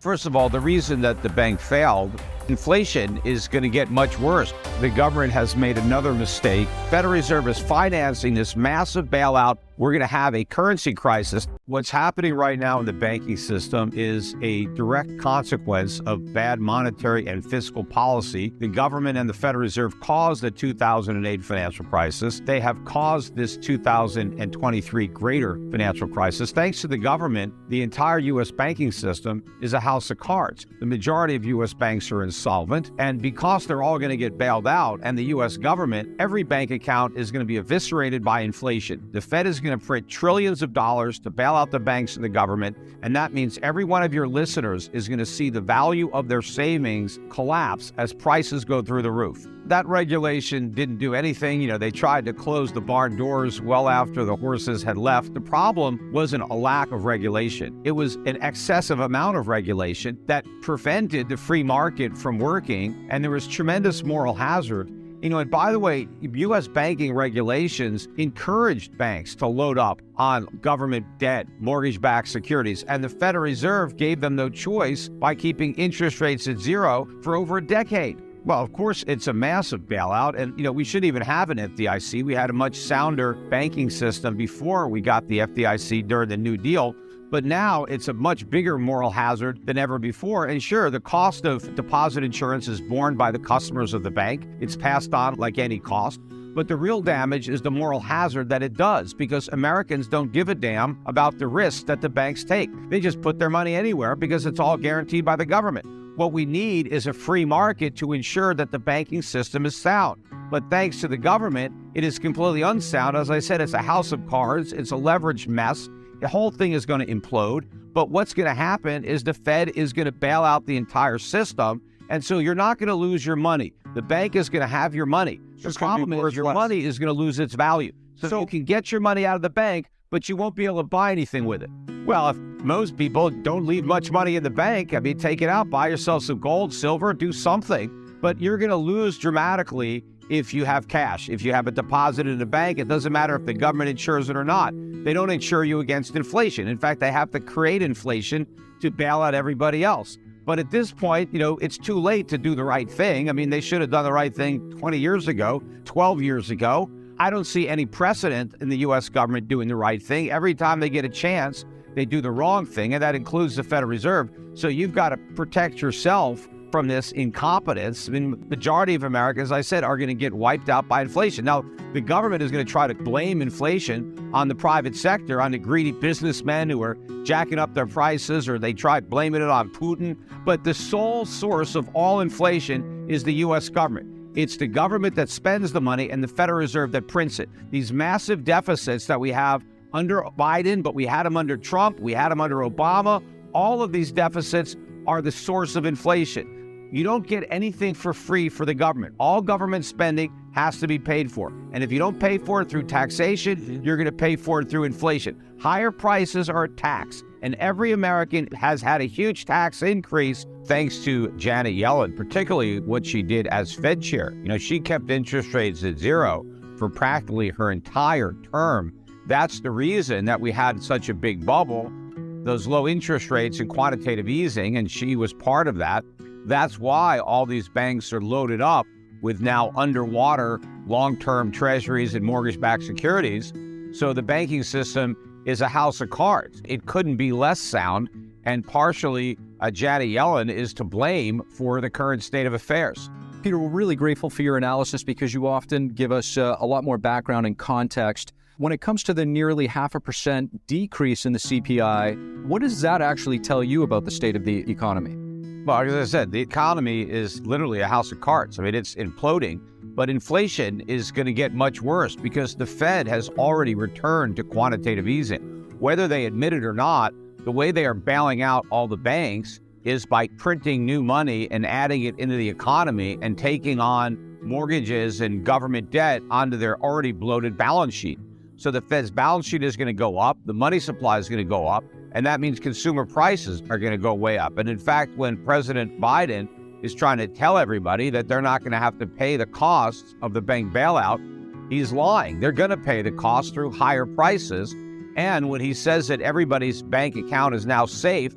First of all, the reason that the bank failed, inflation is going to get much worse. The government has made another mistake. Federal Reserve is financing this massive bailout. We're going to have a currency crisis. What's happening right now in the banking system is a direct consequence of bad monetary and fiscal policy. The government and the Federal Reserve caused the 2008 financial crisis. They have caused this 2023 greater financial crisis. Thanks to the government, the entire U.S. banking system is a house of cards. The majority of U.S. banks are insolvent, and because they're all going to get bailed out, and the U.S. government, every bank account is going to be eviscerated by inflation. The Fed is going to print trillions of dollars to bail out the banks and the government, and that means every one of your listeners is going to see the value of their savings collapse as prices go through the roof. That regulation didn't do anything. They tried to close the barn doors well after the horses had left. The problem wasn't a lack of regulation. It was an excessive amount of regulation that prevented the free market from working, and there was tremendous moral hazard. And by the way, U.S. banking regulations encouraged banks to load up on government debt, mortgage-backed securities, and the Federal Reserve gave them no choice by keeping interest rates at zero for over a decade. Well, of course, it's a massive bailout, and we shouldn't even have an FDIC. We had a much sounder banking system before we got the FDIC during the New Deal. But now it's a much bigger moral hazard than ever before. And sure, the cost of deposit insurance is borne by the customers of the bank. It's passed on like any cost. But the real damage is the moral hazard that it does, because Americans don't give a damn about the risks that the banks take. They just put their money anywhere because it's all guaranteed by the government. What we need is a free market to ensure that the banking system is sound. But thanks to the government, it is completely unsound. As I said, it's a house of cards. It's a leveraged mess. The whole thing is going to implode. But what's going to happen is the Fed is going to bail out the entire system. And so you're not going to lose your money. The bank is going to have your money. The problem is your money is going to lose its value. So you can get your money out of the bank, but you won't be able to buy anything with it. Well, if most people don't leave much money in the bank, take it out, buy yourself some gold, silver, do something. But you're going to lose dramatically if you have cash. If you have a deposit in the bank, it doesn't matter if the government insures it or not. They don't insure you against inflation. In fact, they have to create inflation to bail out everybody else. But at this point, it's too late to do the right thing. They should have done the right thing 20 years ago, 12 years ago. I don't see any precedent in the U.S. government doing the right thing. Every time they get a chance, they do the wrong thing, and that includes the Federal Reserve. So you've got to protect yourself from this incompetence. Majority of Americans, as I said, are going to get wiped out by inflation. Now, the government is going to try to blame inflation on the private sector, on the greedy businessmen who are jacking up their prices, or they try blaming it on Putin. But the sole source of all inflation is the U.S. government. It's the government that spends the money and the Federal Reserve that prints it. These massive deficits that we have under Biden, but we had them under Trump, we had them under Obama. All of these deficits are the source of inflation. You don't get anything for free for the government. All government spending has to be paid for. And if you don't pay for it through taxation, you're going to pay for it through inflation. Higher prices are a tax. And every American has had a huge tax increase thanks to Janet Yellen, particularly what she did as Fed chair. She kept interest rates at zero for practically her entire term. That's the reason that we had such a big bubble, those low interest rates and quantitative easing, and she was part of that. That's why all these banks are loaded up with now underwater long-term treasuries and mortgage-backed securities. So the banking system is a house of cards. It couldn't be less sound, and partially Janet Yellen is to blame for the current state of affairs. Peter, we're really grateful for your analysis because you often give us a lot more background and context. When it comes to the nearly 0.5% decrease in the CPI, what does that actually tell you about the state of the economy? Well, as I said, the economy is literally a house of cards. It's imploding, but inflation is going to get much worse because the Fed has already returned to quantitative easing. Whether they admit it or not, the way they are bailing out all the banks is by printing new money and adding it into the economy and taking on mortgages and government debt onto their already bloated balance sheet. So the Fed's balance sheet is going to go up, the money supply is going to go up, and that means consumer prices are going to go way up. And in fact, when President Biden is trying to tell everybody that they're not going to have to pay the costs of the bank bailout, he's lying. They're going to pay the cost through higher prices. And when he says that everybody's bank account is now safe,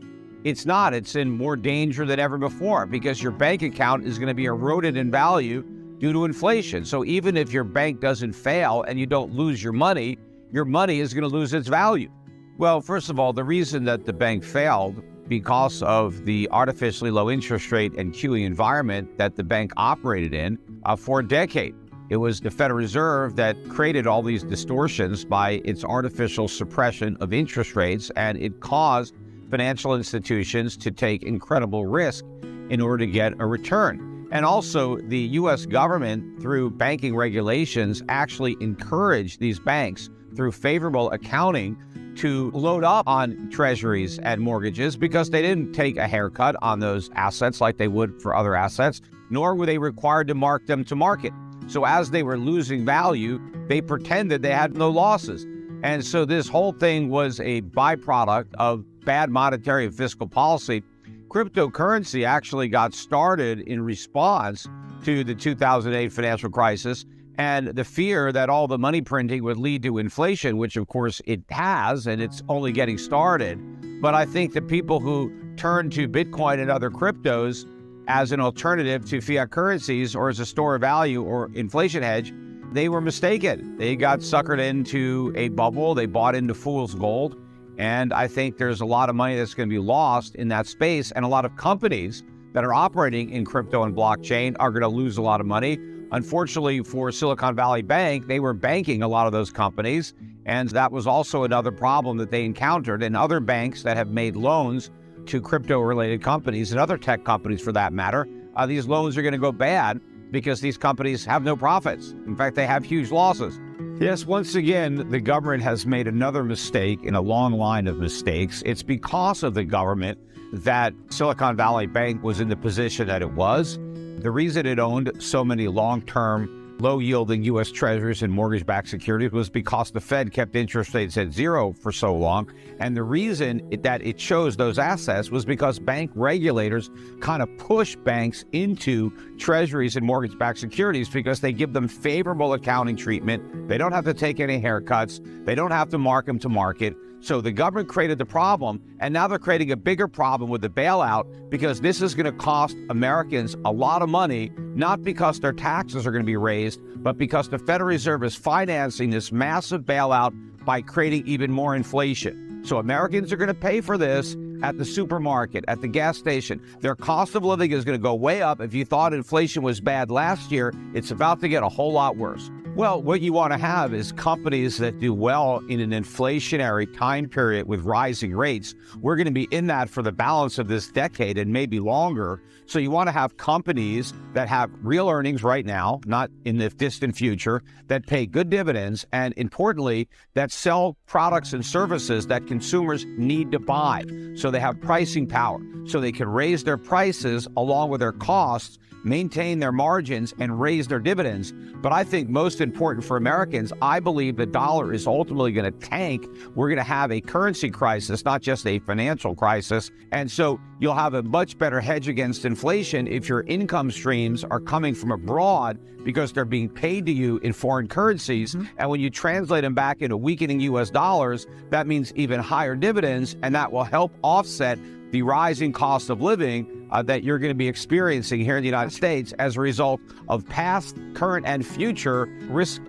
It's not. It's in more danger than ever before because your bank account is going to be eroded in value due to inflation. So even if your bank doesn't fail and you don't lose your money is going to lose its value. Well, first of all, the reason that the bank failed because of the artificially low interest rate and QE environment that the bank operated in for a decade. It was the Federal Reserve that created all these distortions by its artificial suppression of interest rates, and it caused financial institutions to take incredible risk in order to get a return. And also, the U.S. government, through banking regulations, actually encouraged these banks through favorable accounting to load up on treasuries and mortgages because they didn't take a haircut on those assets like they would for other assets, nor were they required to mark them to market. So as they were losing value, they pretended they had no losses. And so this whole thing was a byproduct of bad monetary and fiscal policy. Cryptocurrency actually got started in response to the 2008 financial crisis and the fear that all the money printing would lead to inflation, which of course it has, and it's only getting started. But I think the people who turn to Bitcoin and other cryptos as an alternative to fiat currencies or as a store of value or inflation hedge, they were mistaken. They got suckered into a bubble. They bought into fool's gold. And I think there's a lot of money that's going to be lost in that space. And a lot of companies that are operating in crypto and blockchain are going to lose a lot of money. Unfortunately for Silicon Valley Bank, they were banking a lot of those companies. And that was also another problem that they encountered. And other banks that have made loans to crypto-related companies and other tech companies for that matter, these loans are going to go bad because these companies have no profits. In fact, they have huge losses. Yes, once again, the government has made another mistake in a long line of mistakes. It's because of the government that Silicon Valley Bank was in the position that it was. The reason it owned so many long-term, low-yielding U.S. Treasuries and mortgage-backed securities was because the Fed kept interest rates at zero for so long. And the reason that it chose those assets was because bank regulators kind of push banks into Treasuries and mortgage-backed securities because they give them favorable accounting treatment. They don't have to take any haircuts. They don't have to mark them to market. So the government created the problem, and now they're creating a bigger problem with the bailout because this is going to cost Americans a lot of money, not because their taxes are going to be raised, but because the Federal Reserve is financing this massive bailout by creating even more inflation. So Americans are going to pay for this at the supermarket, at the gas station. Their cost of living is going to go way up. If you thought inflation was bad last year, it's about to get a whole lot worse. Well, what you want to have is companies that do well in an inflationary time period with rising rates. We're going to be in that for the balance of this decade and maybe longer. So you want to have companies that have real earnings right now, not in the distant future, that pay good dividends, and importantly, that sell products and services that consumers need to buy. So they have pricing power, so they can raise their prices along with their costs, maintain their margins, and raise their dividends. But I think most important for Americans, I believe the dollar is ultimately going to tank. We're going to have a currency crisis, not just a financial crisis. And so you'll have a much better hedge against inflation if your income streams are coming from abroad because they're being paid to you in foreign currencies. And when you translate them back into weakening U.S. dollars, that means even higher dividends, and that will help offset the rising cost of living that you're going to be experiencing here in the United States as a result of past, current, and future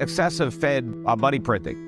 excessive Fed money printing.